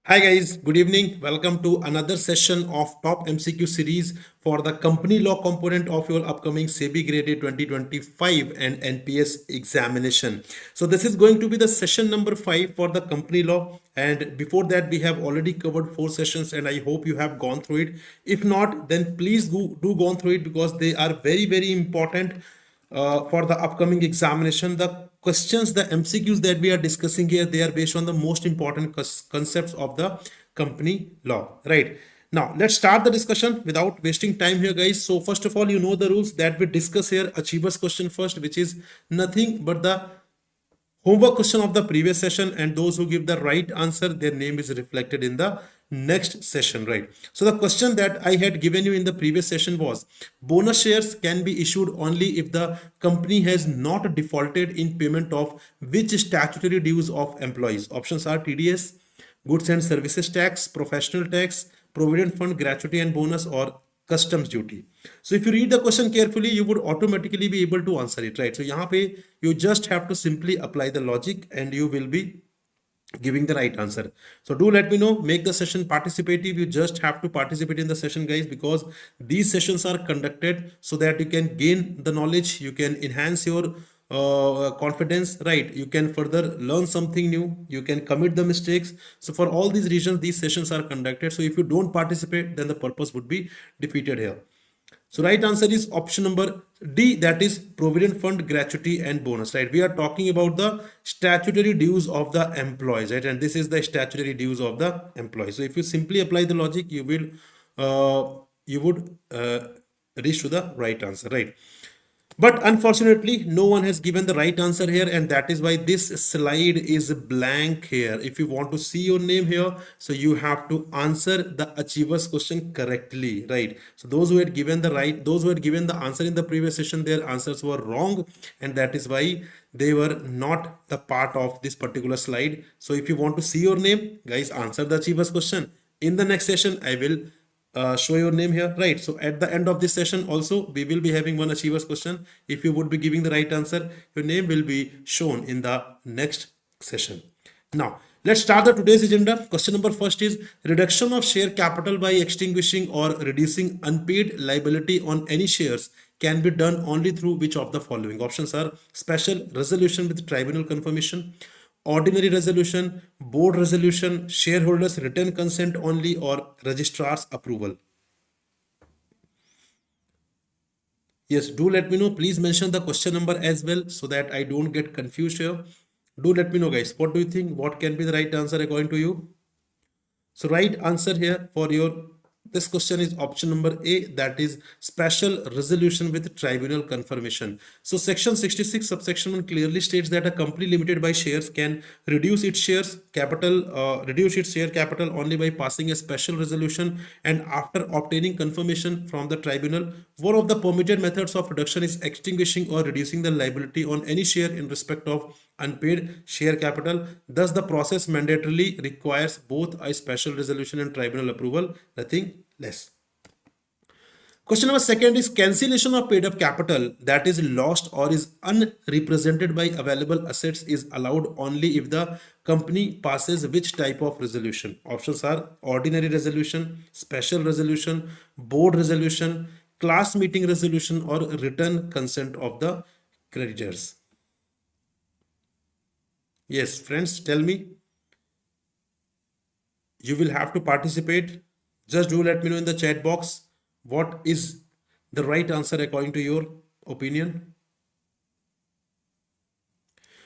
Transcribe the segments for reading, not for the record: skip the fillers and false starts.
Hi guys, good evening. Welcome to another session of Top MCQ series for the company law component of your upcoming SEBI Grade A 2025 and NPS examination. So this is going to be the session number 5 for the company law, and before that we have already covered 4 sessions and I hope you have gone through it. If not, then please go on through it because they are very important for the upcoming examination. The questions, the MCQs that we are discussing here, they are based on the most important concepts of the company law, right? Now, let's start the discussion without wasting time here, guys. So first of all, you know the rules that we discuss here. Achievers question first, which is nothing but the homework question of the previous session, and those who give the right answer, their name is reflected in the next session, right? So the question that I had given you in the previous session was, bonus shares can be issued only if the company has not defaulted in payment of which statutory dues of employees. Options are TDS, goods and services tax, professional tax, provident fund, gratuity and bonus, or customs duty. So if you read the question carefully, you would automatically be able to answer it, right? So यहाँ पे you just have to simply apply the logic and you will be giving the right answer. So do let me know, make the session participative. You just have to participate in the session, guys, because these sessions are conducted so that you can gain the knowledge, you can enhance your confidence, right? You can further learn something new, you can commit the mistakes. So for all these reasons, these sessions are conducted. So if you don't participate, then the purpose would be defeated here. So right answer is option number D, that is provident fund, gratuity and bonus, right? We are talking about the statutory dues of the employees, right? And this is the statutory dues of the employees. So if you simply apply the logic, you would reach to the right answer, right? But unfortunately, no one has given the right answer here, and that is why this slide is blank here. If you want to see your name here, so you have to answer the achievers question correctly, right? So those who had given those who had given the answer in the previous session, their answers were wrong, and that is why they were not the part of this particular slide. So if you want to see your name, guys, answer the achievers question. In the next session, I will show your name here, right? So at the end of this session also, we will be having one achievers question. If you would be giving the right answer, your name will be shown in the next session. Now let's start the today's agenda. Question number first is, reduction of share capital by extinguishing or reducing unpaid liability on any shares can be done only through which of the following? Options are special resolution with tribunal confirmation, ordinary resolution, board resolution, shareholders written consent only, or registrar's approval. Yes, do let me know. Please mention the question number as well so that I don't get confused here. Do let me know, guys. What do you think? What can be the right answer according to you? So right answer here for your this question is option number A, that is special resolution with tribunal confirmation. So section 66 subsection 1 clearly states that a company limited by shares can reduce its share capital only by passing a special resolution and after obtaining confirmation from the tribunal. One of the permitted methods of reduction is extinguishing or reducing the liability on any share in respect of unpaid share capital. Thus, the process mandatorily requires both a special resolution and tribunal approval, nothing less. Question number second is, cancellation of paid up capital that is lost or is unrepresented by available assets is allowed only if the company passes which type of resolution? Options are ordinary resolution, special resolution, board resolution, class meeting resolution, or written consent of the creditors. Yes, friends, tell me. You will have to participate. Just do let me know in the chat box what is the right answer according to your opinion.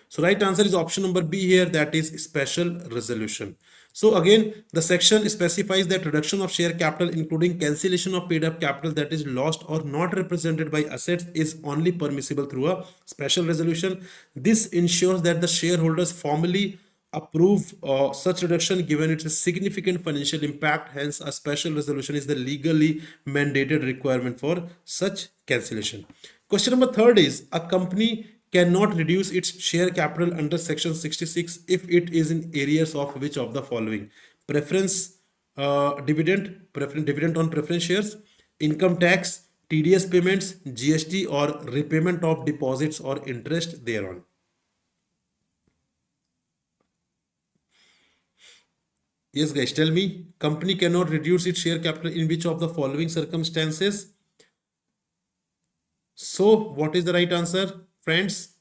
So right answer is option number B here, that is special resolution. So again, the section specifies that reduction of share capital including cancellation of paid up capital that is lost or not represented by assets is only permissible through a special resolution. This ensures that the shareholders formally approve such reduction given its significant financial impact. Hence, a special resolution is the legally mandated requirement for such cancellation. Question number third is, a company cannot reduce its share capital under section 66 if it is in areas of which of the following? Preference dividend on preference shares, income tax, TDS payments, GST, or repayment of deposits or interest thereon. Yes, guys, tell me. Company cannot reduce its share capital in which of the following circumstances? So, what is the right answer, friends?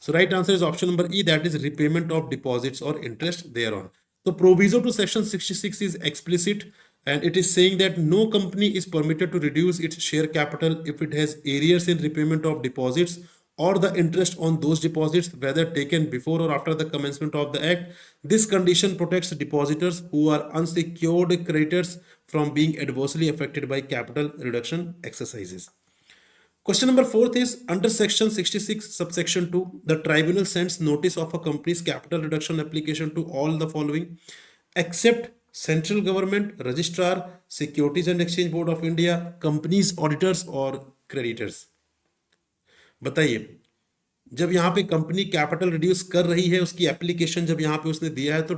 So right answer is option number E, that is repayment of deposits or interest thereon. The proviso to section 66 is explicit and it is saying that no company is permitted to reduce its share capital if it has arrears in repayment of deposits or the interest on those deposits, whether taken before or after the commencement of the act. This condition protects depositors who are unsecured creditors from being adversely affected by capital reduction exercises. Question number fourth is under section 66 subsection 2, the tribunal sends notice of a company's capital reduction application to all the following except central government, registrar, Securities and Exchange Board of India, companies auditors और creditors. बताइए, जब यहाँ पे company capital reduce कर रही है, उसकी application जब यहाँ पे उसने दिया है, तो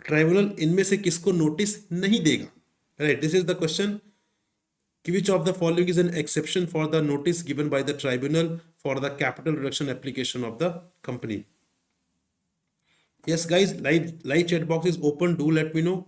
ट्राइब्यूनल इनमें से किसको नोटिस नहीं देगा? Right, this is the question. Which of the following is an exception for the notice given by the tribunal for the capital reduction application of the company? Yes, guys, live chat box is open. Do let me know.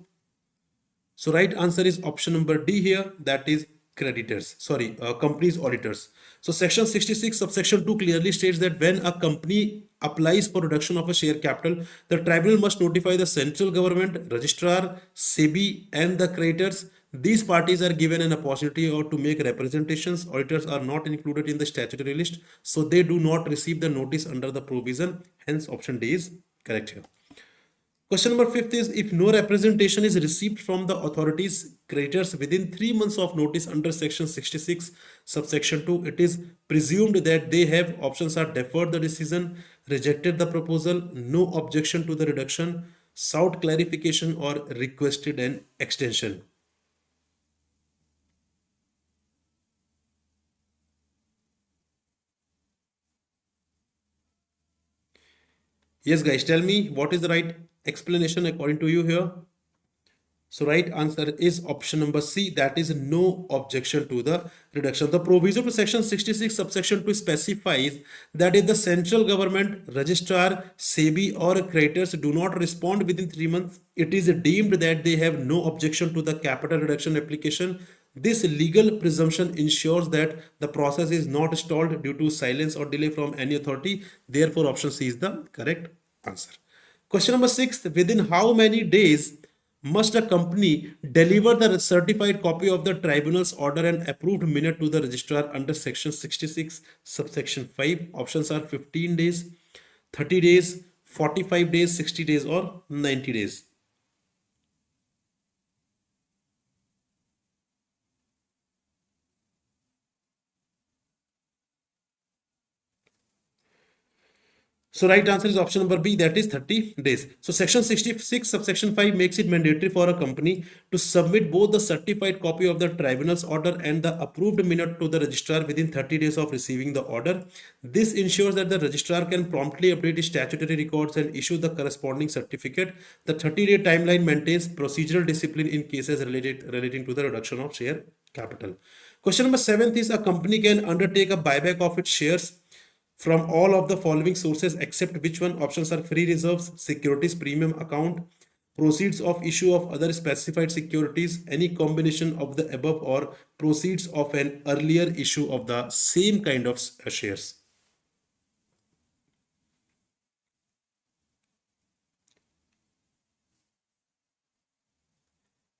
So right answer is option number D here. That is creditors. Sorry, companies auditors. So section 66 subsection 2 clearly states that when a company applies for reduction of a share capital, the tribunal must notify the central government, registrar, SEBI and the creditors. These parties are given an opportunity or to make representations. Auditors are not included in the statutory list, so they do not receive the notice under the provision. Hence option D is correct here. Question number 5 is if no representation is received from the authorities creditors within 3 months of notice under section 66 subsection 2, it is presumed that they have options are deferred the decision, rejected the proposal, no objection to the reduction, sought clarification or requested an extension. Yes, guys, tell me what is the right explanation according to you here. So right answer is option number C, that is no objection to the reduction. The proviso to section 66 subsection 2 specifies that if the central government, registrar, SEBI or creditors do not respond within 3 months, it is deemed that they have no objection to the capital reduction application. This legal presumption ensures that the process is not stalled due to silence or delay from any authority. Therefore, option C is the correct answer. Question number 6, within how many days must a company deliver the certified copy of the tribunal's order and approved minute to the registrar under section 66 subsection 5? Options are 15 days, 30 days, 45 days, 60 days or 90 days. So right answer is option number B, that is 30 days. So section 66 subsection 5 makes it mandatory for a company to submit both the certified copy of the tribunal's order and the approved minute to the registrar within 30 days of receiving the order. This ensures that the registrar can promptly update his statutory records and issue the corresponding certificate. The 30-day timeline maintains procedural discipline in cases relating to the reduction of share capital. Question number 7 is a company can undertake a buyback of its shares from all of the following sources except which one? Options are free reserves, securities premium account, proceeds of issue of other specified securities, any combination of the above, or proceeds of an earlier issue of the same kind of shares.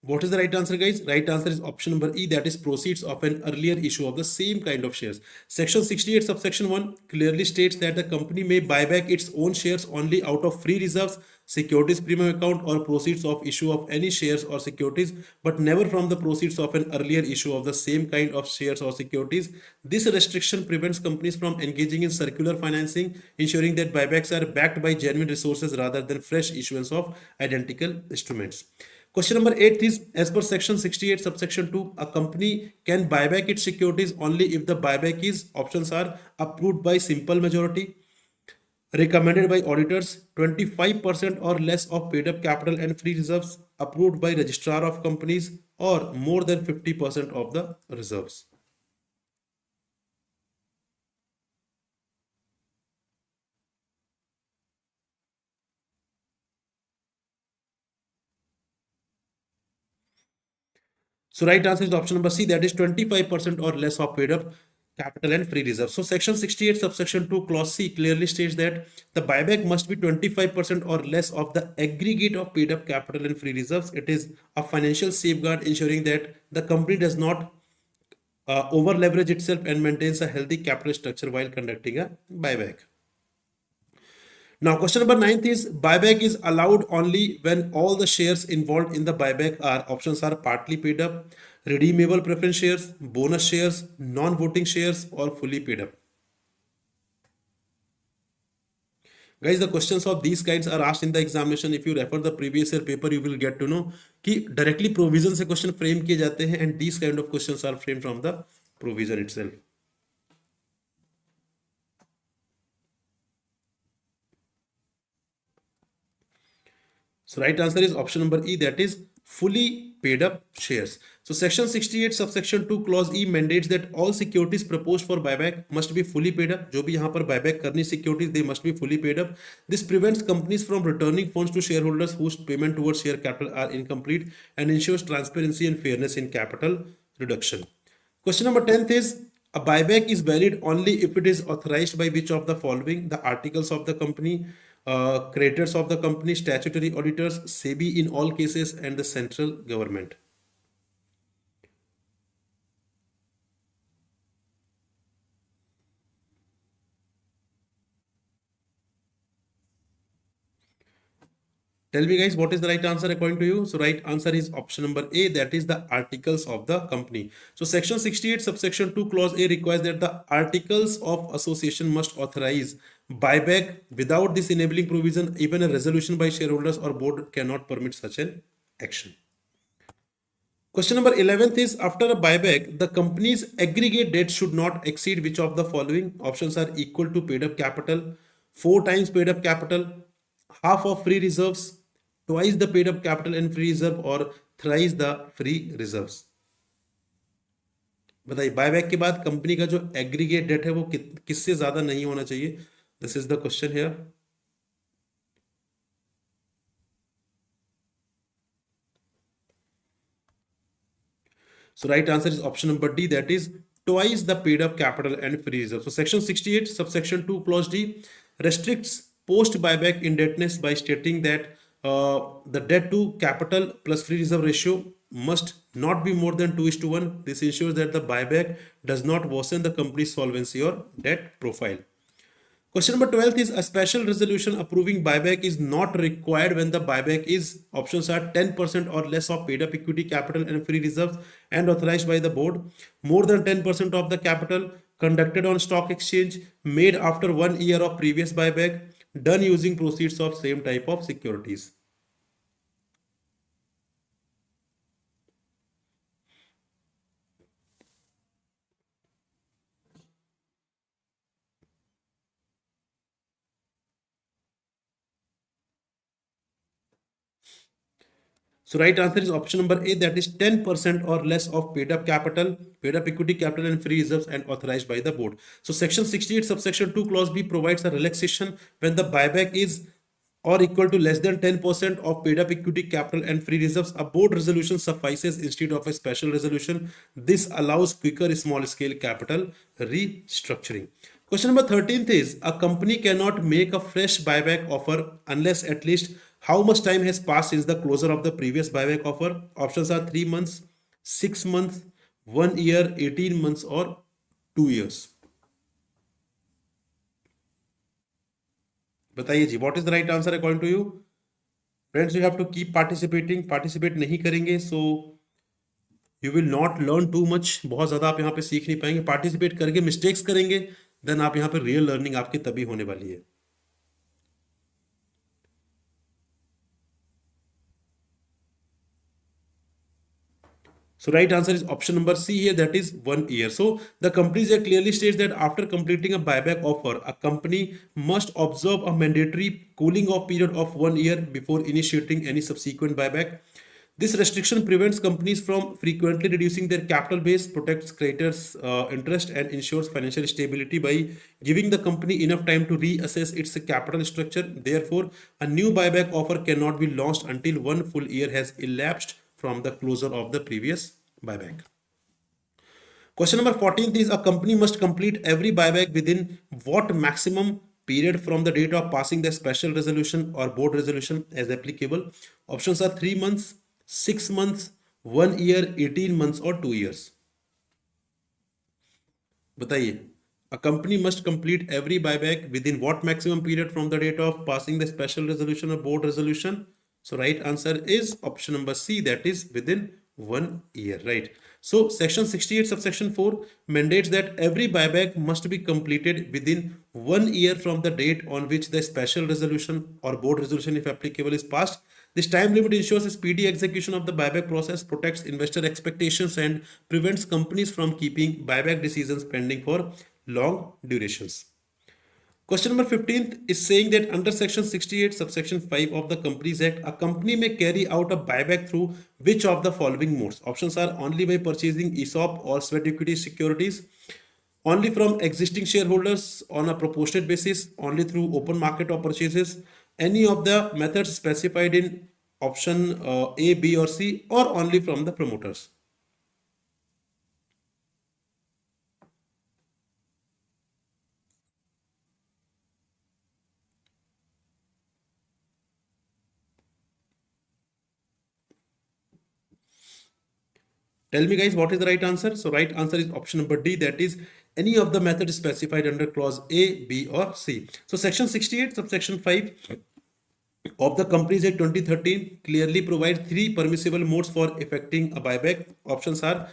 What is the right answer, guys? Right answer is option number E, that is proceeds of an earlier issue of the same kind of shares. Section 68 subsection 1 clearly states that the company may buy back its own shares only out of free reserves, securities premium account or proceeds of issue of any shares or securities, but never from the proceeds of an earlier issue of the same kind of shares or securities. This restriction prevents companies from engaging in circular financing, ensuring that buybacks are backed by genuine resources rather than fresh issuance of identical instruments. Question number 8 is, as per section 68 subsection 2, a company can buy back its securities only if the buyback is, options are approved by simple majority, recommended by auditors, 25% or less of paid up capital and free reserves, approved by registrar of companies, or more than 50% of the reserves. So right answer is option number C, that is 25% or less of paid up capital and free reserve. So section 68 subsection 2 clause C clearly states that the buyback must be 25% or less of the aggregate of paid up capital and free reserves. It is a financial safeguard ensuring that the company does not over leverage itself and maintains a healthy capital structure while conducting a buyback. Now, question number 9 is buyback is allowed only when all the shares involved in the buyback are options are partly paid up, redeemable preference shares, bonus shares, non-voting shares, or fully paid up. Guys, the questions of these kinds are asked in the examination. If you refer the previous year paper, you will get to know कि directly provision से question frame किए जाते हैं and these kind of questions are framed from the provision itself. So right answer is option number E, that is fully paid up shares. So section 68 subsection 2 clause E mandates that all securities proposed for buyback must be fully paid up. जो भी यहाँ पर buyback करनी securities, they must be fully paid up. This prevents companies from returning funds to shareholders whose payment towards share capital are incomplete and ensures transparency and fairness in capital reduction. Question number 10th is a buyback is valid only if it is authorized by which of the following: the articles of the company, creditors of the company, statutory auditors, SEBI in all cases, and the central government. Tell me guys, what is the right answer according to you? So right answer is option number A, that is the articles of the company. So section 68 subsection 2 clause A requires that the articles of association must authorize buyback. Without this enabling provision, even a resolution by shareholders or board cannot permit such an action. Question number 11th is after a buyback, the company's aggregate debt should not exceed which of the following? Options are equal to paid up capital, 4 times paid up capital, half of free reserves, twice the paid up capital and free reserve, or thrice the free reserves. बताइए buyback के बाद company का जो aggregate date है वो किससे ज्यादा नहीं होना चाहिए? This is the question here. So right answer is option number D, that is twice the paid up capital and free reserve. So section 68 subsection 2 clause D restricts post buyback indebtedness by stating that the debt to capital plus free reserve ratio must not be more than 2:1. This ensures that the buyback does not worsen the company's solvency or debt profile. Question number 12 is a special resolution approving buyback is not required when the buyback is options are 10% or less of paid up equity capital and free reserves and authorized by the board, more than 10% of the capital, conducted on stock exchange, made after 1 year of previous buyback, done using proceeds of same type of securities. So right answer is option number A, that is 10% or less of paid up capital, paid up equity capital and free reserves and authorized by the board. So section 68 subsection 2 clause B provides a relaxation when the buyback is or equal to less than 10% of paid up equity capital and free reserves. A board resolution suffices instead of a special resolution. This allows quicker small scale capital restructuring. Question number 13th is a company cannot make a fresh buyback offer unless at least how much time has passed since the closure of the previous buyback offer? Options are 3 months, 6 months, 1 year, 18 months, or 2 years. बताइए जी, what is the right answer according to you? Friends, you have to keep participating. Participate नहीं करेंगे so you will not learn too much. बहुत ज़्यादा आप यहाँ पे सीख नहीं पाएंगे. Participate करके mistakes करेंगे, then आप यहाँ पे real learning आपकी तभी होने वाली है. So right answer is option number C here, that is 1 year. So the Companies Act clearly states that after completing a buyback offer, a company must observe a mandatory cooling off period of 1 year before initiating any subsequent buyback. This restriction prevents companies from frequently reducing their capital base, protects creditors' interest, and ensures financial stability by giving the company enough time to reassess its capital structure. Therefore, a new buyback offer cannot be launched until 1 full year has elapsed from the closure of the previous buyback. Question number 14th is a company must complete every buyback within what maximum period from the date of passing the special resolution or board resolution as applicable. Options are 3 months, 6 months, 1 year, 18 months or 2 years. बताइए, a company must complete every buyback within what maximum period from the date of passing the special resolution or board resolution? So right answer is option number C, that is within 1 year, right? So section 68 subsection 4 mandates that every buyback must be completed within 1 year from the date on which the special resolution or board resolution, if applicable, is passed. This time limit ensures a speedy execution of the buyback process, protects investor expectations, and prevents companies from keeping buyback decisions pending for long durations. Question number 15 is saying that under section 68 subsection 5 of the Companies Act, a company may carry out a buyback through which of the following modes? Options are only by purchasing ESOP or sweat equity securities, only from existing shareholders on a proportionate basis, only through open market or purchases, any of the methods specified in option A, B or C, or only from the promoters. Tell me guys, what is the right answer? So right answer is option number D, that is any of the methods specified under clause A, B or C. So section 68 subsection 5 of the Companies Act 2013 clearly provide three permissible modes for effecting a buyback. Options are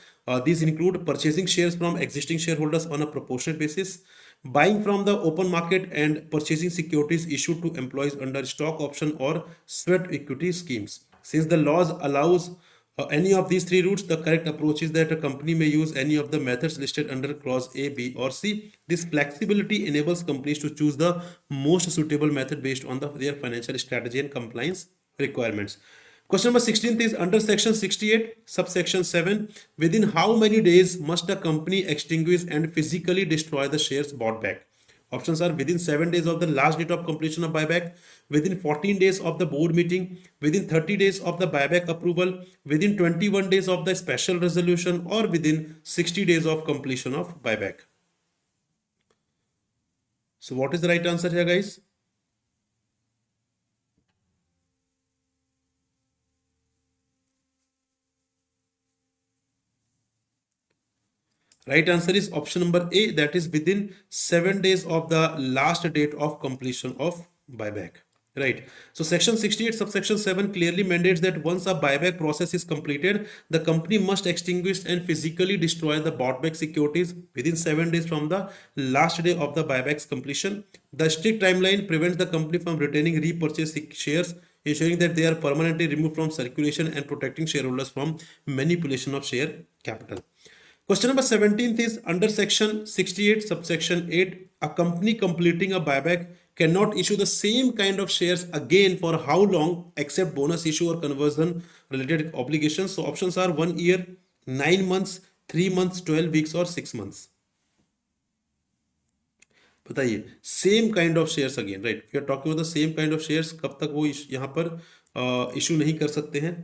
these include purchasing shares from existing shareholders on a proportionate basis, buying from the open market, and purchasing securities issued to employees under stock option or sweat equity schemes. Since the laws allows any of these three routes, the correct approach is that a company may use any of the methods listed under clause A, B or C. This flexibility enables companies to choose the most suitable method based on their financial strategy and compliance requirements. Question number 16 is under section 68 subsection 7, within how many days must a company extinguish and physically destroy the shares bought back? Options are within 7 days of the last date of completion of buyback, within 14 days of the board meeting, within 30 days of the buyback approval, within 21 days of the special resolution, or within 60 days of completion of buyback. So what is the right answer here, guys? Right answer is option number A, that is within 7 days of the last date of completion of buyback. Right. So section 68 subsection 7 clearly mandates that once a buyback process is completed, the company must extinguish and physically destroy the bought back securities within 7 days from the last day of the buyback's completion. The strict timeline prevents the company from retaining repurchased shares, ensuring that they are permanently removed from circulation and protecting shareholders from manipulation of share capital. Question number 17th is under section 68 subsection 8, a company completing a buyback cannot issue the same kind of shares again for how long except bonus issue or conversion related obligations. So options are 1 year, 9 months, 3 months, 12 weeks or 6 months. बताइए, same kind of shares again, right? We are talking about the same kind of shares, कब तक वो यहाँ पर issue नहीं कर सकते हैं?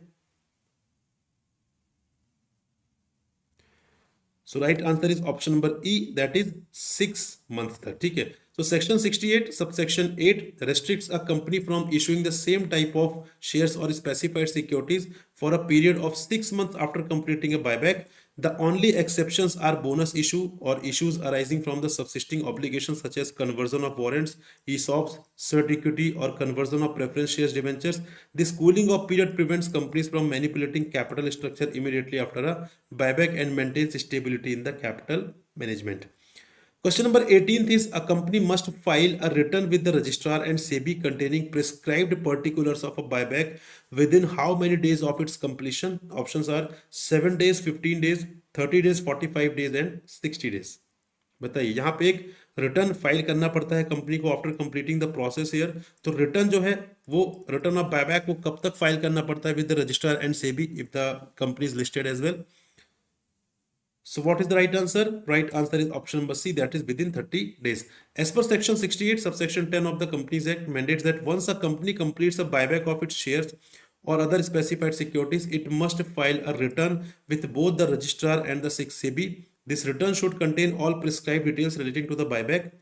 So right answer is option number E, that is 6 months तक, ठीक है? So section 68 subsection 8 restricts a company from issuing the same type of shares or specified securities for a period of 6 months after completing a buyback. The only exceptions are bonus issue or issues arising from the subsisting obligations such as conversion of warrants, ESOPs, sweat equity or conversion of preference shares debentures. This cooling off period prevents companies from manipulating capital structure immediately after a buyback and maintains stability in the capital management. Question number 18th is a company must file a return with the registrar and SEBI containing prescribed particulars of a buyback within how many days of its completion? Options are 7 days, 15 days, 30 days, 45 days and 60 days. बताइए, यहाँ पे एक return file करना पड़ता है company को after completing the process year. तो return जो है वो रिटर्न ऑफ बायबैक वो कब तक फाइल करना पड़ता है with the registrar and SEBI if the company is listed as well? So what is the right answer? Right answer is option number C, that is within 30 days. As per section 68 subsection 10 of the Companies Act mandates that once a company completes a buyback of its shares or other specified securities, it must file a return with both the registrar and the SEBI. This return should contain all prescribed details relating to the buyback.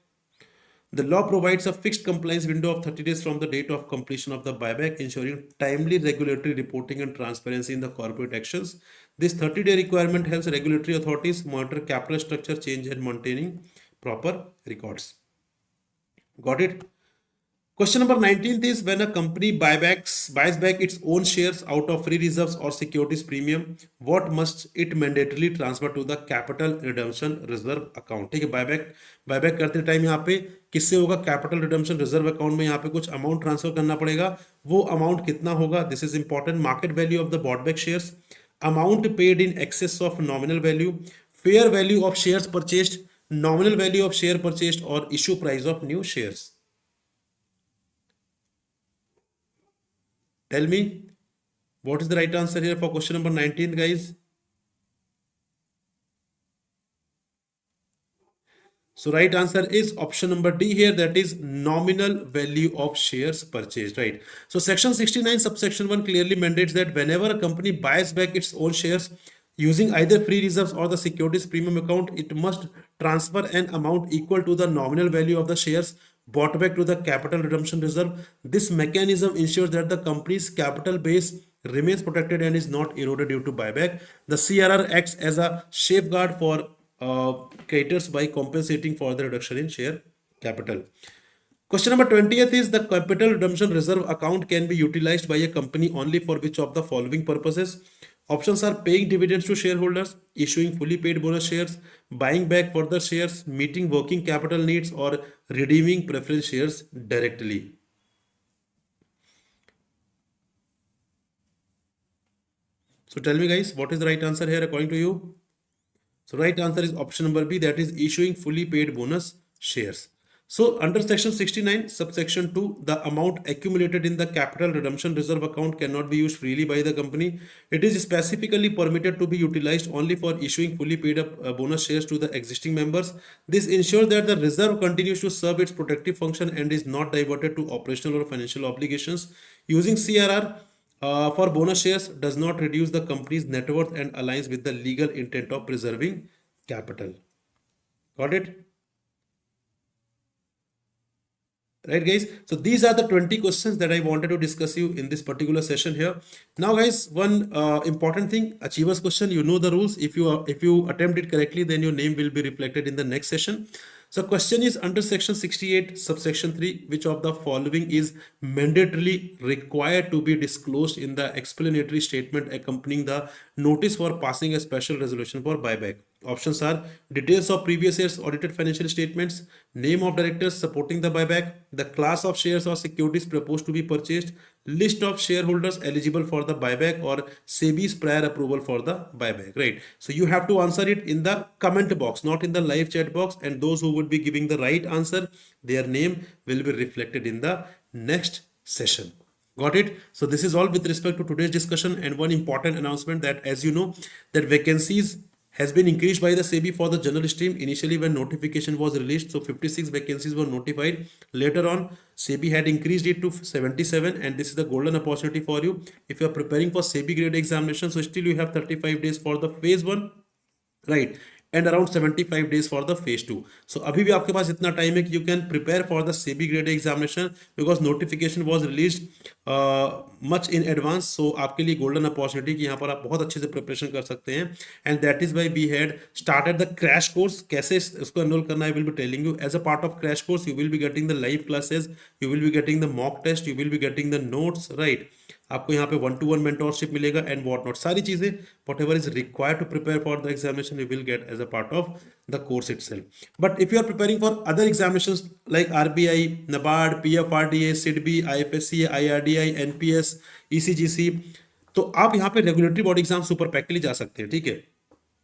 The law provides a fixed compliance window of 30 days from the date of completion of the buyback, ensuring timely regulatory reporting and transparency in the corporate actions. This 30-day requirement helps regulatory authorities monitor capital structure change and maintaining proper records. Got it? Question number 19 is when a company buys back its own shares out of free reserves or securities premium, what must it mandatorily transfer to the capital redemption reserve account? ठीक है, buyback करते time यहाँ पे किससे होगा? Capital redemption reserve account में यहाँ पे कुछ अमाउंट ट्रांसफर करना पड़ेगा. वो अमाउंट कितना होगा? This is important. Market value of the bought back shares, amount paid in excess of nominal value, fair value of shares purchased, nominal value of share purchased और issue price of new shares. Tell me, what is the right answer here for question number 19, guys? So right answer is option number D here, that is nominal value of shares purchased, right? So section 69 subsection 1 clearly mandates that whenever a company buys back its own shares using either free reserves or the securities premium account, it must transfer an amount equal to the nominal value of the shares bought back to the capital redemption reserve. This mechanism ensures that the company's capital base remains protected and is not eroded due to buyback. The CRR acts as a safeguard for creditors by compensating for the reduction in share capital. Question number 20th is the capital redemption reserve account can be utilized by a company only for which of the following purposes? Options are paying dividends to shareholders, issuing fully paid bonus shares, buying back further shares, meeting working capital needs, or redeeming preference shares directly. So tell me guys, what is the right answer here according to you? So right answer is option number B, that is issuing fully paid bonus shares. So under section 69 subsection 2, the amount accumulated in the capital redemption reserve account cannot be used freely by the company. It is specifically permitted to be utilized only for issuing fully paid up bonus shares to the existing members. This ensures that the reserve continues to serve its protective function and is not diverted to operational or financial obligations. Using CRR for bonus shares does not reduce the company's net worth and aligns with the legal intent of preserving capital. Got it? Right guys, so these are the 20 questions that I wanted to discuss you in this particular session here. Now guys, one important thing, achievers question, you know the rules. If you attempt it correctly, then your name will be reflected in the next session. So question is under section 68 subsection 3, which of the following is mandatorily required to be disclosed in the explanatory statement accompanying the notice for passing a special resolution for buyback? Options are details of previous year's audited financial statements, name of directors supporting the buyback, the class of shares or securities proposed to be purchased, list of shareholders eligible for the buyback, or SEBI's prior approval for the buyback, right? So you have to answer it in the comment box, not in the live chat box, and those who would be giving the right answer, their name will be reflected in the next session. Got it? So this is all with respect to today's discussion. And one important announcement, that as you know that vacancies has been increased by the SEBI for the general stream. Initially when notification was released, so 56 vacancies were notified. Later on SEBI had increased it to 77, and this is the golden opportunity for you if you are preparing for SEBI grade examination. So still you have 35 days for the phase 1, right, and around 75 days for the phase 2. So अभी भी आपके पास इतना time है कि you can prepare for the SEBI grade A examination because notification was released much in advance. So आपके लिए golden opportunity कि यहाँ पर आप बहुत अच्छे से preparation कर सकते हैं. And that is why we had started the crash course. कैसे इसको enroll करना है I will be telling you. As a part of crash course, you will be getting the live classes, you will be getting the mock test, you will be getting the notes, right? आपको यहाँ पे 1-to-1 mentorship मिलेगा and what not, सारी चीजें whatever is required to prepare for the examination you will get as a part of the course itself. But if you are preparing for other examinations like RBI, NABARD, PFRDA, SIDBI, IFSC, IRDI, NPS, ECGC, तो आप यहाँ पे regulatory body exam super pack के लिए जा सकते हैं, ठीक है?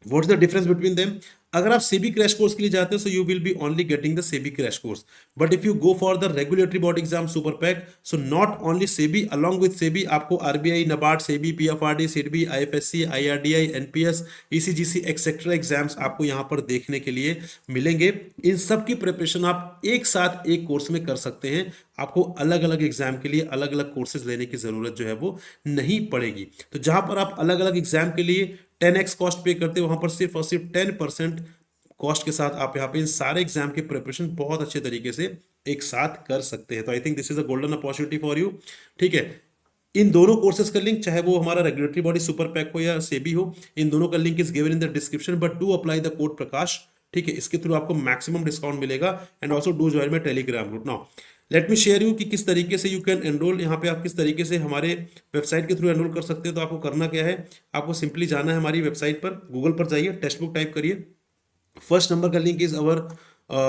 What's the difference between them? अगर आप सेबी क्रैश कोर्स के लिए जाते हो, so you will be only getting the SEBI crash course, but if you go for the regulatory body exam super pack, so not only SEBI, along with SEBI आपको RBI, NABARD, SEBI, PFRD, SIDBI, IFSC, IRDI, NPS, ECGC etcetera exams आपको यहाँ पर देखने के लिए मिलेंगे। इन सब की प्रिपरेशन आप एक साथ एक कोर्स में कर सकते हैं। आपको अलग अलग एग्जाम के लिए अलग अलग कोर्सेज लेने की जरूरत जो है वो नहीं पड़ेगी। तो जहां पर आप अलग अलग एग्जाम के लिए 10x कॉस्ट पे करते हो, वहां पर सिर्फ और सिर्फ 10% कॉस्ट के साथ आप यहाँ पे इन सारे एग्जाम के प्रिपरेशन बहुत अच्छे तरीके से एक साथ कर सकते हैं। तो I think this is a golden opportunity for you. ठीक है, इन दोनों कोर्सेज का लिंक, चाहे वो हमारा रेगुलेटरी बॉडी सुपर पैक हो या सेबी हो, इन दोनों का link is given in the description, but do apply the code Prakash. ठीक है, इसके थ्रू आपको मैक्सिमम डिस्काउंट मिलेगा, and also do join my Telegram group. Now let me share you कि किस तरीके से यू कैन एनरोल। यहाँ पे आप किस तरीके से हमारे वेबसाइट के थ्रू एनरोल कर सकते हैं। तो आपको करना क्या है, आपको सिंपली जाना है हमारी वेबसाइट पर, गूगल पर जाइए, टेक्स्ट बुक टाइप करिए, फर्स्ट नंबर का लिंक इज अवर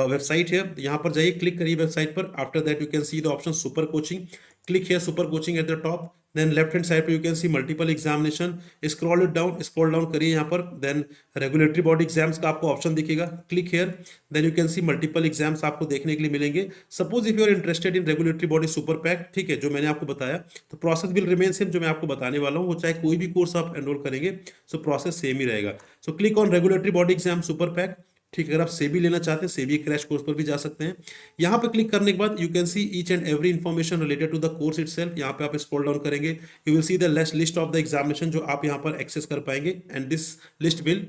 वेबसाइट है, यहाँ पर जाइए, क्लिक करिए वेबसाइट पर। After that you can see the option super coaching, click here super coaching at the top, then left hand side पे you can see multiple examination, scroll it down, scroll down करिए यहाँ पर, then regulatory body exams का आपको option दिखेगा, click here, then you can see multiple exams आपको देखने के लिए मिलेंगे। Suppose if you are interested in regulatory body super pack, ठीक है, जो मैंने आपको बताया, तो प्रोसेस विल रिमेन सेम, जो मैं आपको बताने वाला हूँ, वो चाहे कोई भी कोर्स आप एनरोल करेंगे, सो प्रोसेस सेम ही रहेगा। So click on regulatory body exam super pack. ठीक है, अगर आप सेबी लेना चाहते हैं, सेबी क्रैश कोर्स पर भी जा सकते हैं। यहाँ पे क्लिक करने के बाद you can see each and every information related to the course itself. यहाँ पे आप स्क्रॉल डाउन करेंगे, you will see the list of the examination जो आप यहाँ पर एक्सेस कर पाएंगे, and this list will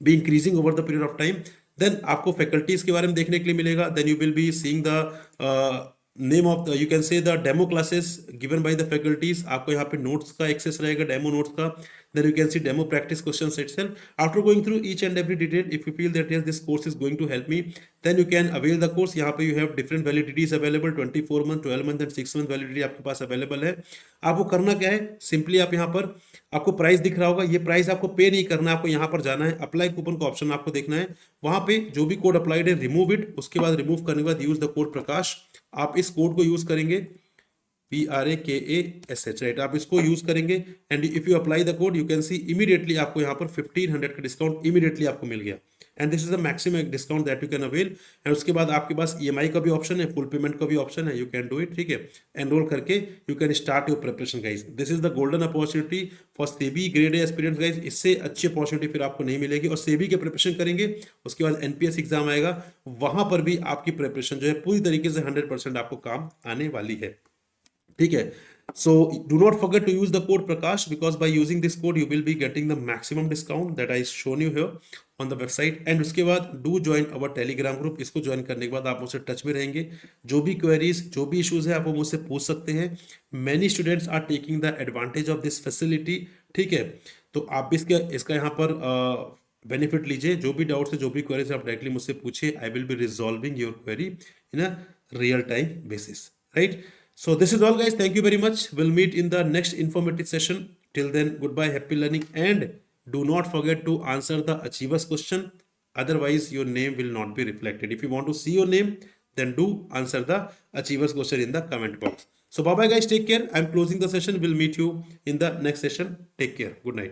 be increasing over the period of time. Then आपको फैकल्टीज के बारे में देखने के लिए मिलेगा, then you will be seeing the name of the, you can से the demo classes given by the faculties. आपको यहाँ पे नोट्स का एक्सेस रहेगा, डेमो नोट्स का, then you can see demo practice questions itself. After going through each and every detail, if you feel that yes, this course is going to help me, then you can avail the course. यहाँ पे you have different validities available, 24 month, 12 month and 6 month validity आपके पास available है। आपको करना क्या है, simply आप यहाँ पर, आपको प्राइस दिख रहा होगा, ये प्राइस आपको पे नहीं करना है, आपको यहाँ पर जाना है, अप्लाई कूपन का ऑप्शन आपको देखना है, वहां पे जो भी कोड अप्लाइड है रिमूव इट, उसके बाद रिमूव करने के बाद यूज द कोड प्रकाश। आप इस कोड को यूज करेंगे, PRAKASH, राइट, आप इसको यूज करेंगे, and if you apply the code you can C immediately आपको यहाँ पर 1500 का डिस्काउंट इमीडिएटली आपको मिल गया, and this is the maximum discount that you can avail. And उसके बाद आपके पास EMI का भी ऑप्शन है, फुल पेमेंट का भी ऑप्शन है, यू कैन डू इट। ठीक है, एनरोल करके you can start your preparation guys. This is the golden opportunity for SEBI grade A aspirants guys. इससे अच्छी अपॉर्चुनिटी फिर आपको नहीं मिलेगी, और सेबी के प्रिपरेशन करेंगे, उसके बाद NPS एग्जाम आएगा, वहां पर भी आपकी प्रिपरेशन जो है पूरी तरीके से 100% आपको काम आने वाली है। ठीक है, so do not forget to use the code Prakash, because by using this code you will be getting the maximum discount that I shown you here on the website। and उसके बाद do join our telegram group। इसको join करने के बाद आप मुझसे touch में रहेंगे, जो भी क्वेरीज, जो भी इश्यूज है आप वो मुझसे पूछ सकते हैं। many students are taking the advantage of this facility। ठीक है, तो आप भी इसका यहाँ पर बेनिफिट लीजिए, जो भी डाउट्स है, जो भी क्वेरीज आप डायरेक्टली मुझसे पूछिए, I will be resolving your query in a real time basis, right. So this is all guys, thank you very much, we'll meet in the next informative session. Till then, goodbye, happy learning, and do not forget to answer the achievers question, otherwise your name will not be reflected. If you want to see your name, then do answer the achievers question in the comment box. So bye bye guys, take care, I'm closing the session, we'll meet you in the next session, take care, good night.